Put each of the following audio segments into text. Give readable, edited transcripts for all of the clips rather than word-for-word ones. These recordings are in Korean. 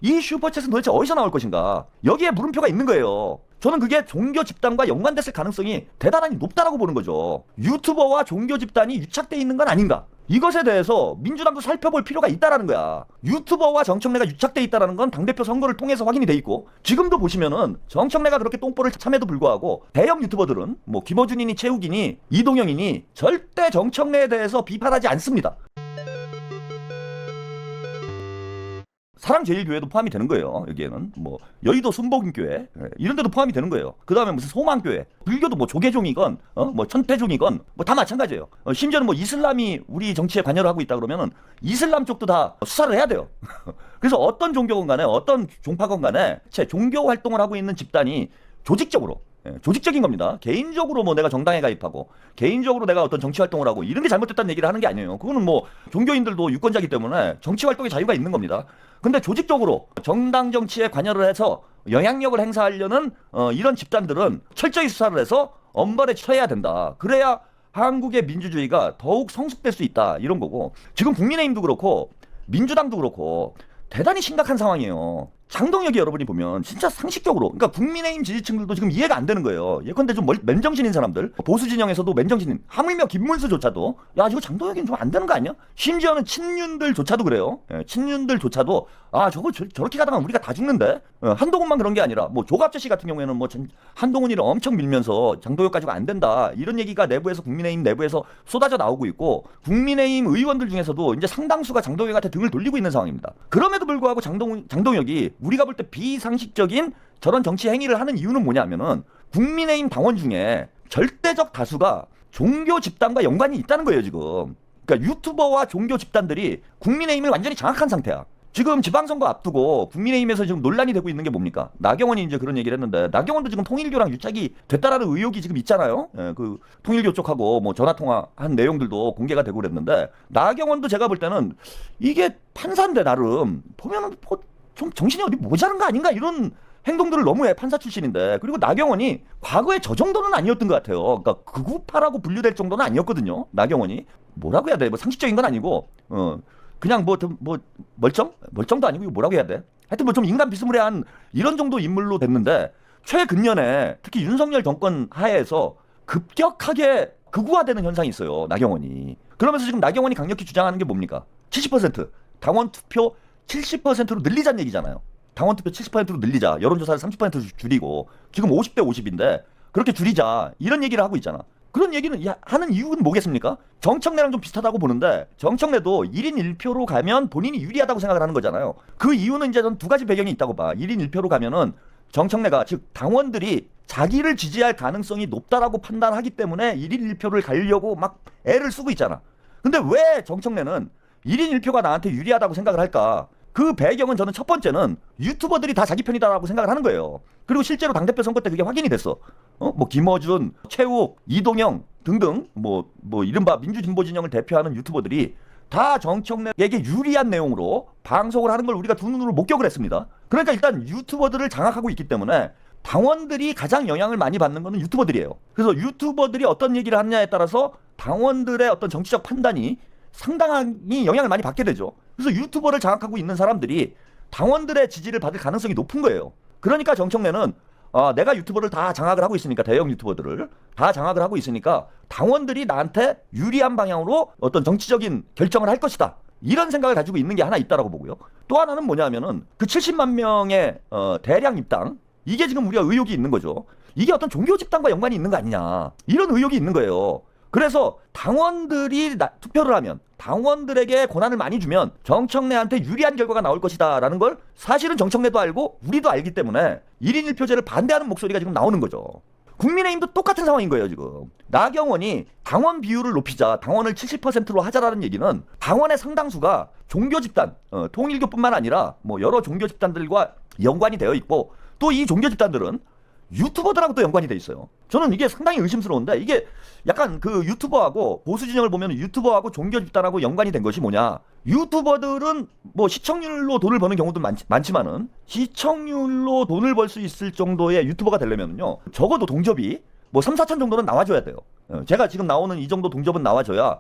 이 슈퍼챗은 도대체 어디서 나올 것인가? 여기에 물음표가 있는 거예요. 저는 그게 종교 집단과 연관됐을 가능성이 대단히 높다라고 보는 거죠. 유튜버와 종교 집단이 유착돼 있는 건 아닌가? 이것에 대해서 민주당도 살펴볼 필요가 있다라는 거야. 유튜버와 정청래가 유착돼 있다라는 건 당대표 선거를 통해서 확인이 돼 있고, 지금도 보시면은 정청래가 그렇게 똥볼을 참에도 불구하고 대형 유튜버들은 뭐 김어준이니 최욱이니 이동영이니 절대 정청래에 대해서 비판하지 않습니다. 사랑제일교회도 포함이 되는 거예요. 여기에는 뭐 여의도 순복음교회 이런 데도 포함이 되는 거예요. 그 다음에 무슨 소망교회, 불교도 뭐 조계종이건 뭐 천태종이건 뭐 다 마찬가지예요. 심지어는 뭐 이슬람이 우리 정치에 관여를 하고 있다 그러면은 이슬람 쪽도 다 수사를 해야 돼요. 그래서 어떤 종교건 간에 어떤 종파건 간에 제 종교 활동을 하고 있는 집단이 조직적으로, 조직적인 겁니다. 개인적으로 뭐 내가 정당에 가입하고 개인적으로 내가 어떤 정치 활동을 하고 이런 게 잘못됐다는 얘기를 하는 게 아니에요. 그거는 뭐 종교인들도 유권자이기 때문에 정치 활동의 자유가 있는 겁니다. 근데 조직적으로 정당 정치에 관여를 해서 영향력을 행사하려는 이런 집단들은 철저히 수사를 해서 엄벌에 처해야 된다. 그래야 한국의 민주주의가 더욱 성숙될 수 있다, 이런 거고, 지금 국민의힘도 그렇고 민주당도 그렇고 대단히 심각한 상황이에요. 장동혁이 여러분이 보면 진짜 상식적으로, 그러니까 국민의힘 지지층들도 지금 이해가 안 되는 거예요. 예컨대 좀 맨정신인 사람들, 보수 진영에서도 맨정신인, 하물며 김문수조차도 야 이거 장동혁이는 좀 안 되는 거 아니야? 심지어는 친윤들조차도 그래요. 친윤들조차도 저거 저렇게 가다가 우리가 다 죽는데. 한동훈만 그런 게 아니라 뭐 조갑재 씨 같은 경우에는 뭐 한동훈이를 엄청 밀면서 장동혁 가지고 안 된다, 이런 얘기가 내부에서, 국민의힘 내부에서 쏟아져 나오고 있고, 국민의힘 의원들 중에서도 이제 상당수가 장동혁한테 등을 돌리고 있는 상황입니다. 그럼에도 불구하고 장동혁이 우리가 볼 때 비상식적인 저런 정치 행위를 하는 이유는 뭐냐면은 국민의힘 당원 중에 절대적 다수가 종교 집단과 연관이 있다는 거예요, 지금. 그러니까 유튜버와 종교 집단들이 국민의힘을 완전히 장악한 상태야. 지금 지방선거 앞두고 국민의힘에서 지금 논란이 되고 있는 게 뭡니까? 나경원이 이제 그런 얘기를 했는데, 나경원도 지금 통일교랑 유착이 됐다라는 의혹이 지금 있잖아요. 그 통일교 쪽하고 뭐 전화통화한 내용들도 공개가 되고 그랬는데, 나경원도 제가 볼 때는 이게 판사인데 나름 보면은 좀 정신이 어디 모자란 거 아닌가, 이런 행동들을 너무 해, 판사 출신인데. 그리고 나경원이 과거에 저 정도는 아니었던 것 같아요. 그러니까 극우파라고 분류될 정도는 아니었거든요, 나경원이. 뭐라고 해야 돼? 뭐 상식적인 건 아니고 그냥 뭐 멀쩡도 아니고 이거 뭐라고 해야 돼? 하여튼 뭐 좀 인간 비스무리한 이런 정도 인물로 됐는데, 최근년에 특히 윤석열 정권 하에서 급격하게 극우화되는 현상이 있어요, 나경원이. 그러면서 지금 나경원이 강력히 주장하는 게 뭡니까? 70% 당원 투표 70%로 늘리자는 얘기잖아요. 당원 투표 70%로 늘리자, 여론조사를 30% 줄이고, 지금 50대 50인데 그렇게 줄이자, 이런 얘기를 하고 있잖아. 그런 얘기는 하는 이유는 뭐겠습니까? 정청래랑 좀 비슷하다고 보는데, 정청래도 1인 1표로 가면 본인이 유리하다고 생각을 하는 거잖아요. 그 이유는 이제 전 두 가지 배경이 있다고 봐. 1인 1표로 가면은 정청래가, 즉 당원들이 자기를 지지할 가능성이 높다라고 판단하기 때문에 1인 1표를 가려고 막 애를 쓰고 있잖아. 근데 왜 정청래는 1인 1표가 나한테 유리하다고 생각을 할까? 그 배경은 저는 첫 번째는 유튜버들이 다 자기 편이다라고 생각을 하는 거예요. 그리고 실제로 당대표 선거 때 그게 확인이 됐어. 뭐 김어준, 최욱, 이동영 등등 뭐 이른바 민주진보 진영을 대표하는 유튜버들이 다 정청래에게 유리한 내용으로 방송을 하는 걸 우리가 두 눈으로 목격을 했습니다. 그러니까 일단 유튜버들을 장악하고 있기 때문에 당원들이 가장 영향을 많이 받는 거는 유튜버들이에요. 그래서 유튜버들이 어떤 얘기를 하느냐에 따라서 당원들의 어떤 정치적 판단이 상당히 영향을 많이 받게 되죠. 그래서 유튜버를 장악하고 있는 사람들이 당원들의 지지를 받을 가능성이 높은 거예요. 그러니까 정청래는 내가 유튜버를 다 장악을 하고 있으니까, 대형 유튜버들을 다 장악을 하고 있으니까 당원들이 나한테 유리한 방향으로 어떤 정치적인 결정을 할 것이다, 이런 생각을 가지고 있는 게 하나 있다라고 보고요. 또 하나는 뭐냐면은 그 70만 명의 대량 입당, 이게 지금 우리가 의혹이 있는 거죠. 이게 어떤 종교 집단과 연관이 있는 거 아니냐, 이런 의혹이 있는 거예요. 그래서 당원들이 투표를 하면, 당원들에게 권한을 많이 주면 정청래한테 유리한 결과가 나올 것이다 라는 걸 사실은 정청래도 알고 우리도 알기 때문에 1인 1표제를 반대하는 목소리가 지금 나오는 거죠. 국민의힘도 똑같은 상황인 거예요, 지금. 나경원이 당원 비율을 높이자, 당원을 70%로 하자라는 얘기는 당원의 상당수가 종교 집단, 통일교뿐만 아니라 뭐 여러 종교 집단들과 연관이 되어 있고, 또 이 종교 집단들은 유튜버들하고 또 연관이 돼 있어요. 저는 이게 상당히 의심스러운데, 이게 약간 그 유튜버하고, 보수 진영을 보면 유튜버하고 종교 집단하고 연관이 된 것이 뭐냐, 유튜버들은 뭐 시청률로 돈을 버는 경우도 많지만은, 시청률로 돈을 벌 수 있을 정도의 유튜버가 되려면요 적어도 동접이 뭐 3, 4천 정도는 나와줘야 돼요. 제가 지금 나오는 이 정도 동접은 나와줘야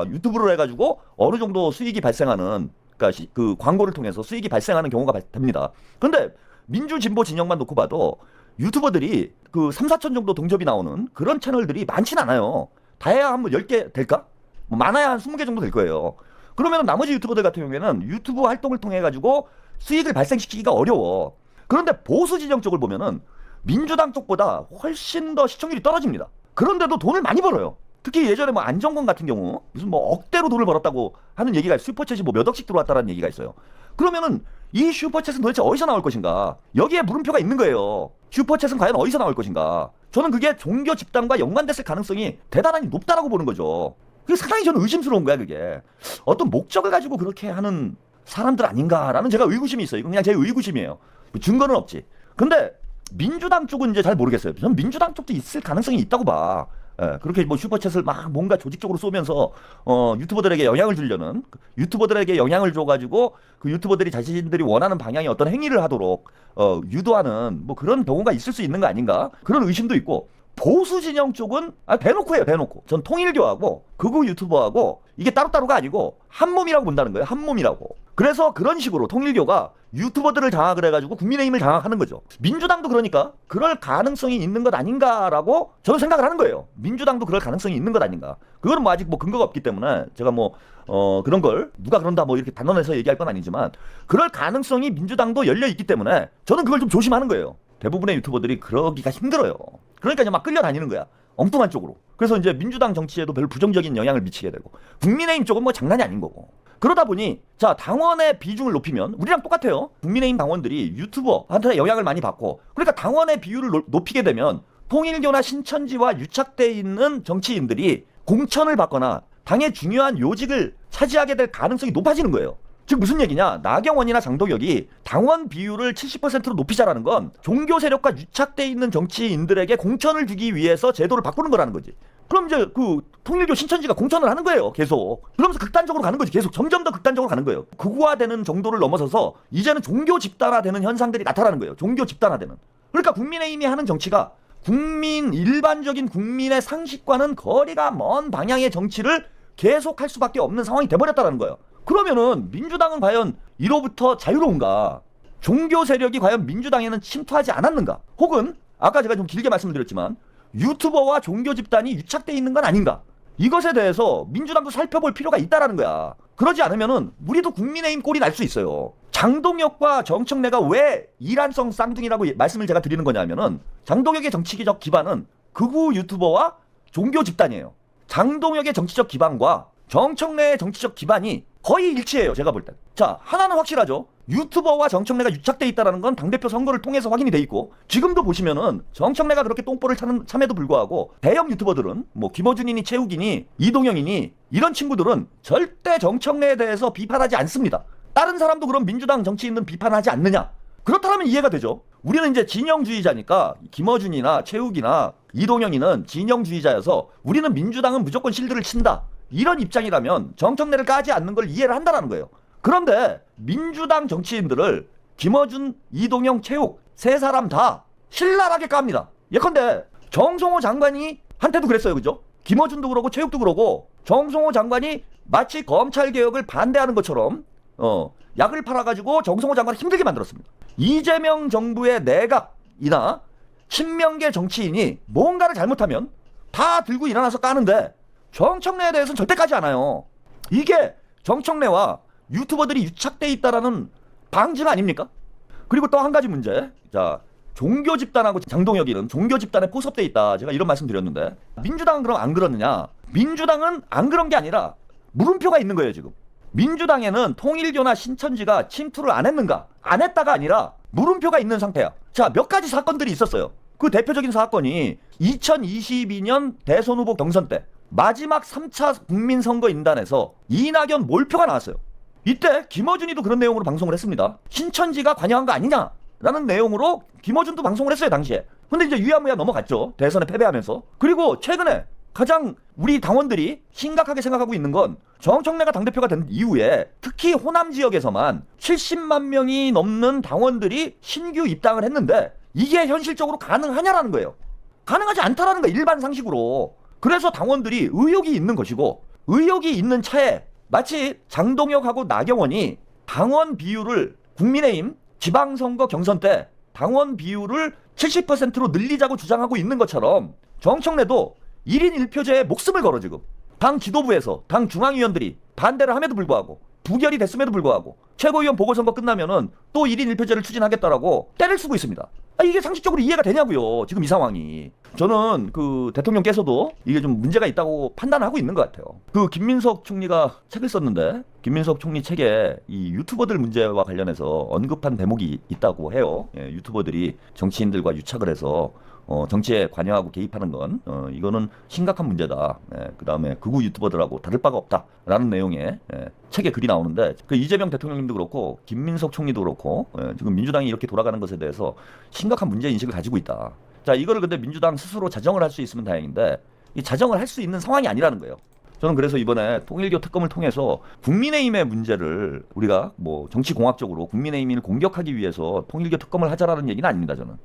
유튜브를 해가지고 어느 정도 수익이 발생하는 그러니까 그 광고를 통해서 수익이 발생하는 경우가 됩니다. 그런데 민주 진보 진영만 놓고 봐도 유튜버들이 그 3, 4천 정도 동접이 나오는 그런 채널들이 많진 않아요. 다해야 한 10개 될까? 뭐 많아야 한 20개 정도 될 거예요. 그러면 나머지 유튜버들 같은 경우에는 유튜브 활동을 통해 가지고 수익을 발생시키기가 어려워. 그런데 보수 진영 쪽을 보면은 민주당 쪽보다 훨씬 더 시청률이 떨어집니다. 그런데도 돈을 많이 벌어요. 특히 예전에 뭐 안정권 같은 경우 무슨 뭐 억대로 돈을 벌었다고 하는 얘기가 슈퍼챗이 뭐 몇 억씩 들어왔다는 얘기가 있어요. 그러면은 이 슈퍼챗은 도대체 어디서 나올 것인가? 여기에 물음표가 있는 거예요. 슈퍼챗은 과연 어디서 나올 것인가? 저는 그게 종교 집단과 연관됐을 가능성이 대단히 높다라고 보는 거죠. 그게 상당히 저는 의심스러운 거야, 그게. 어떤 목적을 가지고 그렇게 하는 사람들 아닌가라는 제가 의구심이 있어요. 이건 그냥 제 의구심이에요. 증거는 없지. 근데 민주당 쪽은 이제 잘 모르겠어요. 저는 민주당 쪽도 있을 가능성이 있다고 봐. 예, 그렇게 뭐 슈퍼챗을 막 뭔가 조직적으로 쏘면서 유튜버들에게 영향을 주려는, 유튜버들에게 영향을 줘가지고 그 유튜버들이 자신들이 원하는 방향의 어떤 행위를 하도록 유도하는 뭐 그런 경우가 있을 수 있는 거 아닌가, 그런 의심도 있고. 보수 진영 쪽은 대놓고 해요. 대놓고. 전 통일교하고 극우 유튜버하고 이게 따로따로가 아니고 한 몸이라고 본다는 거예요. 한 몸이라고. 그래서 그런 식으로 통일교가 유튜버들을 장악을 해가지고 국민의힘을 장악하는 거죠. 민주당도 그러니까 그럴 가능성이 있는 것 아닌가라고 저는 생각을 하는 거예요. 민주당도 그럴 가능성이 있는 것 아닌가. 그거는 뭐 아직 뭐 근거가 없기 때문에 제가 뭐 그런 걸 누가 그런다 뭐 이렇게 단언해서 얘기할 건 아니지만, 그럴 가능성이 민주당도 열려 있기 때문에 저는 그걸 좀 조심하는 거예요. 대부분의 유튜버들이 그러기가 힘들어요. 그러니까 이제 막 끌려다니는 거야. 엉뚱한 쪽으로. 그래서 이제 민주당 정치에도 별로 부정적인 영향을 미치게 되고, 국민의힘 쪽은 뭐 장난이 아닌 거고. 그러다 보니 자, 당원의 비중을 높이면 우리랑 똑같아요. 국민의힘 당원들이 유튜버한테 영향을 많이 받고, 그러니까 당원의 비율을 높이게 되면 통일교나 신천지와 유착돼 있는 정치인들이 공천을 받거나 당의 중요한 요직을 차지하게 될 가능성이 높아지는 거예요. 즉 무슨 얘기냐? 나경원이나 장동혁이 당원 비율을 70%로 높이자라는 건 종교 세력과 유착돼 있는 정치인들에게 공천을 주기 위해서 제도를 바꾸는 거라는 거지. 그럼 이제 그 통일교 신천지가 공천을 하는 거예요. 계속. 그러면서 극단적으로 가는 거지. 계속 점점 더 극단적으로 가는 거예요. 극우화되는 정도를 넘어서서 이제는 종교 집단화되는 현상들이 나타나는 거예요. 종교 집단화되는. 그러니까 국민의힘이 하는 정치가 일반적인 국민의 상식과는 거리가 먼 방향의 정치를 계속할 수밖에 없는 상황이 돼버렸다는 거예요. 그러면은 민주당은 과연 이로부터 자유로운가? 종교 세력이 과연 민주당에는 침투하지 않았는가? 혹은 아까 제가 좀 길게 말씀을 드렸지만 유튜버와 종교 집단이 유착돼 있는 건 아닌가? 이것에 대해서 민주당도 살펴볼 필요가 있다라는 거야. 그러지 않으면은 우리도 국민의힘 꼴이 날 수 있어요. 장동혁과 정청래가 왜 이란성 쌍둥이라고 말씀을 제가 드리는 거냐면은, 장동혁의 정치적 기반은 극우 유튜버와 종교 집단이에요. 장동혁의 정치적 기반과 정청래의 정치적 기반이 거의 일치해요. 제가 볼 땐. 자, 하나는 확실하죠. 유튜버와 정청래가 유착돼 있다는 건 당대표 선거를 통해서 확인이 돼 있고, 지금도 보시면은 정청래가 그렇게 똥볼을 참에도 불구하고 대형 유튜버들은 뭐 김어준이니 최욱이니 이동영이니 이런 친구들은 절대 정청래에 대해서 비판하지 않습니다. 다른 사람도 그럼 민주당 정치인은 비판하지 않느냐? 그렇다면 이해가 되죠. 우리는 이제 진영주의자니까 김어준이나 최욱이나 이동영이는 진영주의자여서 우리는 민주당은 무조건 실드를 친다, 이런 입장이라면 정청래를 까지 않는 걸 이해를 한다는 거예요. 그런데 민주당 정치인들을 김어준, 이동영, 최욱 세 사람 다 신랄하게 깝니다. 예컨대 정성호 장관이 한테도 그랬어요. 그죠? 김어준도 그러고 최욱도 그러고 정성호 장관이 마치 검찰개혁을 반대하는 것처럼 약을 팔아가지고 정성호 장관을 힘들게 만들었습니다. 이재명 정부의 내각이나 친명계 정치인이 뭔가를 잘못하면 다 들고 일어나서 까는데 정청래에 대해서는 절대 까지 않아요. 이게 정청래와 유튜버들이 유착돼 있다라는 방증 아닙니까? 그리고 또 한 가지 문제. 자, 종교 집단하고 장동혁이는 종교 집단에 포섭돼 있다. 제가 이런 말씀 드렸는데, 민주당은 그럼 안 그러느냐? 민주당은 안 그런 게 아니라 물음표가 있는 거예요, 지금. 민주당에는 통일교나 신천지가 침투를 안 했는가? 안 했다가 아니라 물음표가 있는 상태야. 자, 몇 가지 사건들이 있었어요. 그 대표적인 사건이 2022년 대선 후보 경선 때 마지막 3차 국민선거인단에서 이낙연 몰표가 나왔어요. 이때 김어준이도 그런 내용으로 방송을 했습니다. 신천지가 관여한 거 아니냐라는 내용으로 김어준도 방송을 했어요, 당시에. 근데 이제 유야무야 넘어갔죠. 대선에 패배하면서. 그리고 최근에 가장 우리 당원들이 심각하게 생각하고 있는 건, 정청래가 당대표가 된 이후에 특히 호남 지역에서만 70만 명이 넘는 당원들이 신규 입당을 했는데 이게 현실적으로 가능하냐라는 거예요. 가능하지 않다라는 거예요, 일반 상식으로. 그래서 당원들이 의혹이 있는 것이고, 의혹이 있는 차에 마치 장동혁하고 나경원이 당원 비율을 국민의힘 지방선거 경선 때 당원 비율을 70%로 늘리자고 주장하고 있는 것처럼 정청래도 1인 1표제에 목숨을 걸어 지금 당 지도부에서 당 중앙위원들이 반대를 함에도 불구하고 부결이 됐음에도 불구하고 최고위원 보궐선거 끝나면은 또 1인 1표제를 추진하겠다라고 때를 쓰고 있습니다. 이게 상식적으로 이해가 되냐고요. 지금 이 상황이. 저는 그 대통령께서도 이게 좀 문제가 있다고 판단하고 있는 것 같아요. 그 김민석 총리가 책을 썼는데 김민석 총리 책에 이 유튜버들 문제와 관련해서 언급한 대목이 있다고 해요. 예, 유튜버들이 정치인들과 유착을 해서 정치에 관여하고 개입하는 건 이거는 심각한 문제다. 예, 그다음에 극우 유튜버들하고 다를 바가 없다라는 내용의 책에 글이 나오는데 그 이재명 대통령님도 그렇고 김민석 총리도 그렇고 지금 민주당이 이렇게 돌아가는 것에 대해서 심각한 문제 인식을 가지고 있다. 자, 이거를 근데 민주당 스스로 자정을 할 수 있으면 다행인데 이 자정을 할 수 있는 상황이 아니라는 거예요. 저는 그래서 이번에 통일교 특검을 통해서 국민의힘의 문제를 우리가 뭐 정치공학적으로 국민의힘을 공격하기 위해서 통일교 특검을 하자라는 얘기는 아닙니다. 저는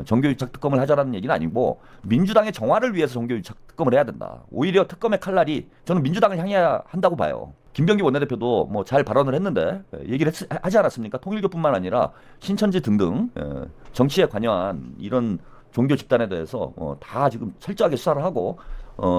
정교유착 특검을 하자라는 얘기는 아니고 민주당의 정화를 위해서 정교유착 특검을 해야 된다. 오히려 특검의 칼날이 저는 민주당을 향해야 한다고 봐요. 김병기 원내대표도 뭐 잘 발언을 했는데 얘기를 하지 않았습니까? 통일교뿐만 아니라 신천지 등등 정치에 관여한 이런 종교 집단에 대해서 다 지금 철저하게 수사를 하고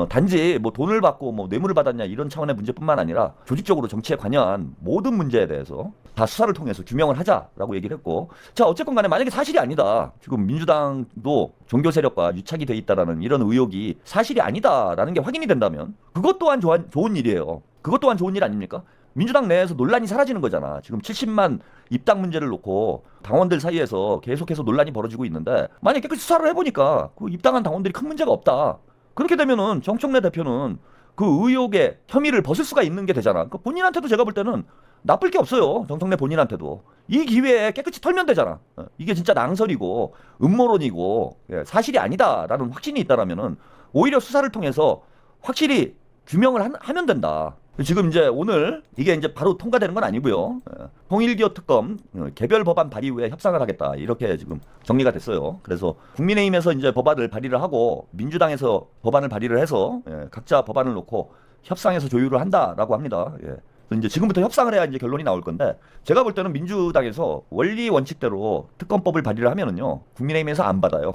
단지 뭐 돈을 받고 뭐 뇌물을 받았냐 이런 차원의 문제뿐만 아니라 조직적으로 정치에 관여한 모든 문제에 대해서 다 수사를 통해서 규명을 하자라고 얘기를 했고, 자 어쨌건 간에 만약에 사실이 아니다, 지금 민주당도 종교 세력과 유착이 돼 있다라는 이런 의혹이 사실이 아니다라는 게 확인이 된다면 그것 또한 좋은 일이에요. 그것 또한 좋은 일 아닙니까? 민주당 내에서 논란이 사라지는 거잖아. 지금 70만 입당 문제를 놓고 당원들 사이에서 계속해서 논란이 벌어지고 있는데 만약에 깨끗이 수사를 해보니까 그 입당한 당원들이 큰 문제가 없다. 그렇게 되면은 정청래 대표는 그 의혹의 혐의를 벗을 수가 있는 게 되잖아. 그러니까 본인한테도 제가 볼 때는 나쁠 게 없어요. 정청래 본인한테도. 이 기회에 깨끗이 털면 되잖아. 이게 진짜 낭설이고 음모론이고 사실이 아니다라는 확신이 있다라면은 오히려 수사를 통해서 확실히 규명을 하면 된다. 지금 이제 오늘 이게 이제 바로 통과되는 건 아니고요. 통일교 특검 개별 법안 발의 후에 협상을 하겠다 이렇게 지금 정리가 됐어요. 그래서 국민의힘에서 이제 법안을 발의를 하고 민주당에서 법안을 발의를 해서 각자 법안을 놓고 협상해서 조율을 한다라고 합니다. 그래서 이제 지금부터 협상을 해야 이제 결론이 나올 건데 제가 볼 때는 민주당에서 원리 원칙대로 특검법을 발의를 하면은요 국민의힘에서 안 받아요.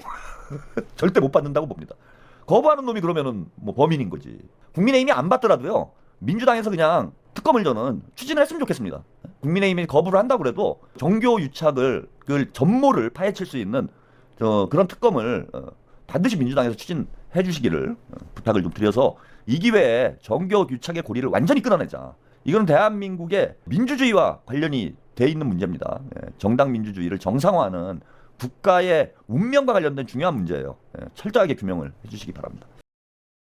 절대 못 받는다고 봅니다. 거부하는 놈이 그러면은 뭐 범인인 거지. 국민의힘이 안 받더라도요. 민주당에서 그냥 특검을 저는 추진을 했으면 좋겠습니다. 국민의힘이 거부를 한다고 그래도 종교 유착을 그 전모를 파헤칠 수 있는 그런 특검을 반드시 민주당에서 추진해 주시기를 부탁을 좀 드려서 이 기회에 종교 유착의 고리를 완전히 끊어내자. 이건 대한민국의 민주주의와 관련이 돼 있는 문제입니다. 정당 민주주의를 정상화하는 국가의 운명과 관련된 중요한 문제예요. 철저하게 규명을 해주시기 바랍니다.